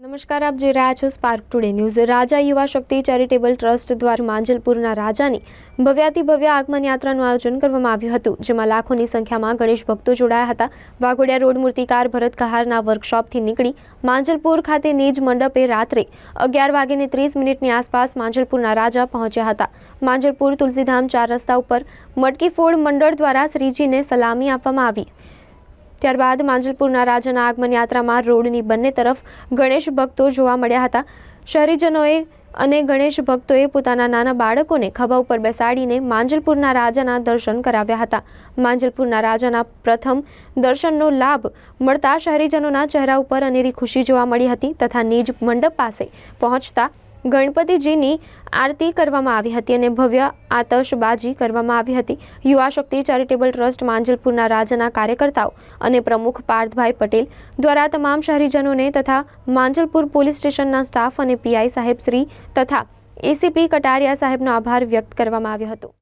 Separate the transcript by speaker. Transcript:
Speaker 1: નમસ્કાર, આપ જોઈ રહ્યા છો સ્પાર્ક ટુડે ન્યૂઝ। રાજા યુવા શક્તિ ચેરિટેબલ ટ્રસ્ટ દ્વારા માંજલપુરના રાજાની ભવ્યાતિભવ્ય આગમન યાત્રાનું આયોજન કરવામાં આવ્યું હતું, જેમાં લાખોની સંખ્યામાં ગણેશ ભક્તો જોડાયા હતા। વાઘોડિયા રોડ મૂર્તિકાર ભરત કહારના વર્કશોપથી નીકળી માંજલપુર ખાતે નિજ મંડપે રાત્રે 11:30ની આસપાસ માંજલપુરના રાજા પહોંચ્યા હતા। માંજલપુર તુલસીધામ 4 રસ્તા ઉપર મટકી ફોડ મંડળ દ્વારા શ્રીજીને સલામી આપવામાં આવી। ત્યારબાદ માંજલપુરના રાજાના આગમન યાત્રામાં રોડની બંને તરફ ગણેશ ભક્તો જોવા મળ્યા હતા। શહેરીજનોએ અને ગણેશ ભક્તોએ પોતાના નાના બાળકોને ખભા ઉપર બેસાડીને માંજલપુરના રાજાના દર્શન કરાવ્યા હતા। માંજલપુરના રાજાના પ્રથમ દર્શનનો લાભ મળતા શહેરીજનોના ચહેરા ઉપર અનેરી ખુશી જોવા મળી હતી તથા નિજ મંડપ પાસે પહોંચતા ગણપતિજીની આરતી કરવામાં આવી હતી અને ભવ્ય આતશબાજી કરવામાં આવી હતી। યુવા શક્તિ ચેરિટેબલ ટ્રસ્ટ માંજલપુરના રાજાના કાર્યકર્તાઓ અને પ્રમુખ પાર્થભાઈ પટેલ દ્વારા તમામ શહેરીજનોને તથા માંજલપુર પોલીસ સ્ટેશનના સ્ટાફ અને પીઆઈ સાહેબ શ્રી તથા એસીપી કટારિયા સાહેબનો આભાર વ્યક્ત કરવામાં આવ્યો હતો।